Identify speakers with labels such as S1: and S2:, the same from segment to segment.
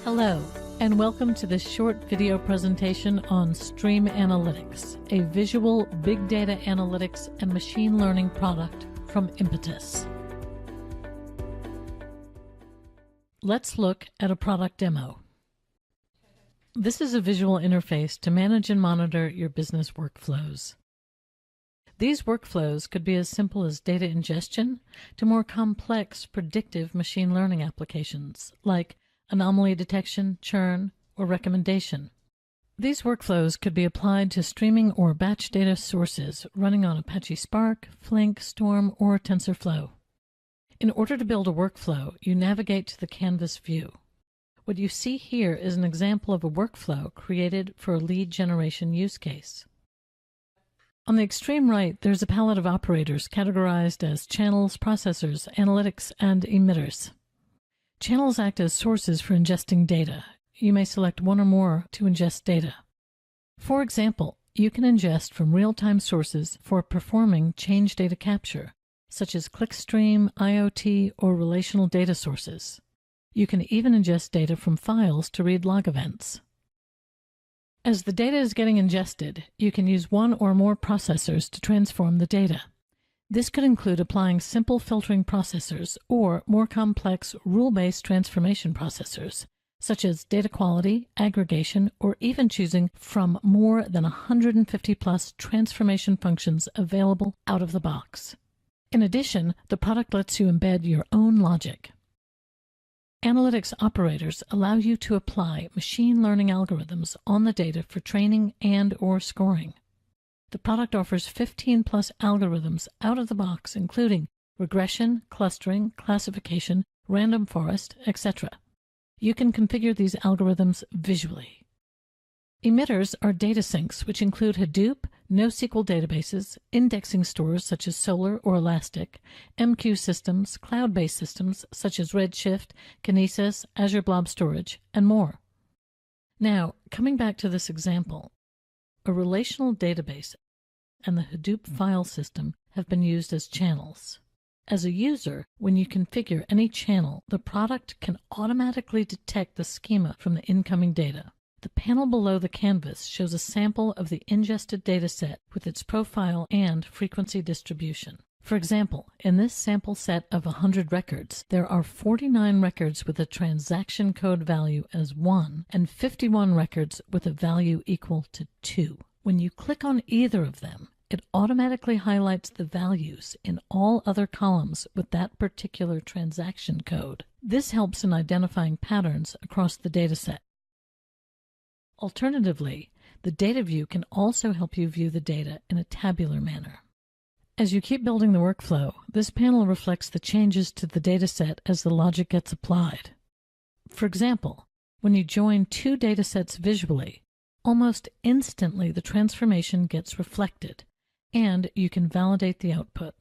S1: Hello, and welcome to this short video presentation on StreamAnalytix, a visual big data analytics and machine learning product from Impetus. Let's look at a product demo. This is a visual interface to manage and monitor your business workflows. These workflows could be as simple as data ingestion to more complex predictive machine learning applications like anomaly detection, churn, or recommendation. These workflows could be applied to streaming or batch data sources running on Apache Spark, Flink, Storm, or TensorFlow. In order to build a workflow, you navigate to the Canvas view. What you see here is an example of a workflow created for a lead generation use case. On the extreme right, there's a palette of operators categorized as channels, processors, analytics, and emitters. Channels act as sources for ingesting data. You may select one or more to ingest data. For example, you can ingest from real-time sources for performing change data capture, such as clickstream, IoT, or relational data sources. You can even ingest data from files to read log events. As the data is getting ingested, you can use one or more processors to transform the data. This could include applying simple filtering processors or more complex rule-based transformation processors, such as data quality, aggregation, or even choosing from more than 150 plus transformation functions available out of the box. In addition, the product lets you embed your own logic. Analytics operators allow you to apply machine learning algorithms on the data for training and/or scoring. The product offers 15 plus algorithms out of the box, including regression, clustering, classification, random forest, etc. You can configure these algorithms visually. Emitters are data sinks, which include Hadoop, NoSQL databases, indexing stores such as Solr or Elastic, MQ systems, cloud-based systems such as Redshift, Kinesis, Azure Blob Storage, and more. Now, coming back to this example, a relational database and the Hadoop file system have been used as channels. As a user, when you configure any channel, the product can automatically detect the schema from the incoming data. The panel below the canvas shows a sample of the ingested data set with its profile and frequency distribution. For example, in this sample set of 100 records, there are 49 records with a transaction code value as 1 and 51 records with a value equal to 2. When you click on either of them, it automatically highlights the values in all other columns with that particular transaction code. This helps in identifying patterns across the dataset. Alternatively, the data view can also help you view the data in a tabular manner. As you keep building the workflow, this panel reflects the changes to the dataset as the logic gets applied. For example, when you join two datasets visually, almost instantly the transformation gets reflected, and you can validate the output.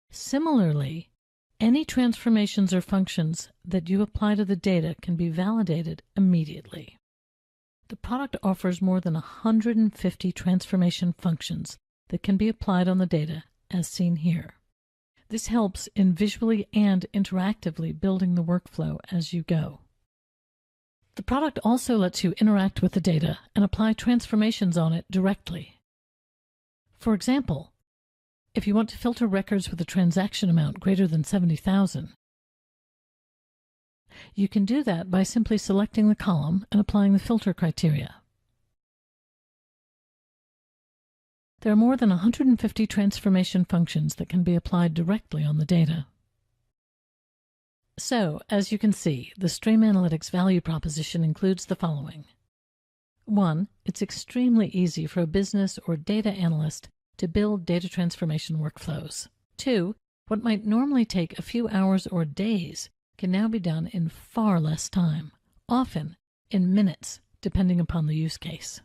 S1: Similarly, any transformations or functions that you apply to the data can be validated immediately. The product offers more than 150 transformation functions that can be applied on the data, as seen here. This helps in visually and interactively building the workflow as you go. The product also lets you interact with the data and apply transformations on it directly. For example, if you want to filter records with a transaction amount greater than 70,000, you can do that by simply selecting the column and applying the filter criteria. There are more than 150 transformation functions that can be applied directly on the data. So, as you can see, the StreamAnalytix value proposition includes the following. 1. It's extremely easy for a business or data analyst to build data transformation workflows. 2. What might normally take a few hours or days can now be done in far less time, often in minutes, depending upon the use case.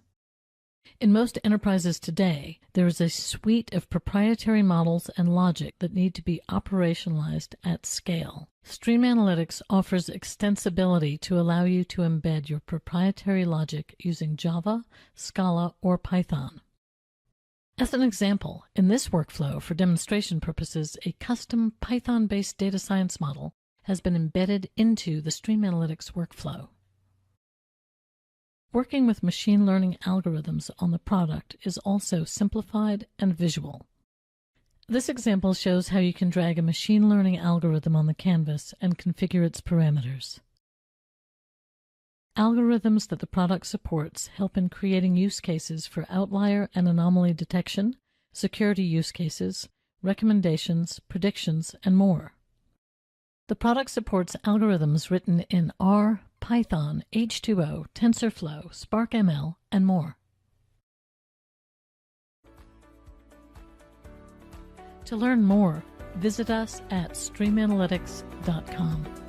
S1: In most enterprises today, there is a suite of proprietary models and logic that need to be operationalized at scale. StreamAnalytix offers extensibility to allow you to embed your proprietary logic using Java, Scala, or Python. As an example, in this workflow, for demonstration purposes, a custom Python-based data science model has been embedded into the StreamAnalytix workflow. Working with machine learning algorithms on the product is also simplified and visual. This example shows how you can drag a machine learning algorithm on the canvas and configure its parameters. Algorithms that the product supports help in creating use cases for outlier and anomaly detection, security use cases, recommendations, predictions, and more. The product supports algorithms written in R, Python, H2O, TensorFlow, SparkML, and more. To learn more, visit us at StreamAnalytix.com.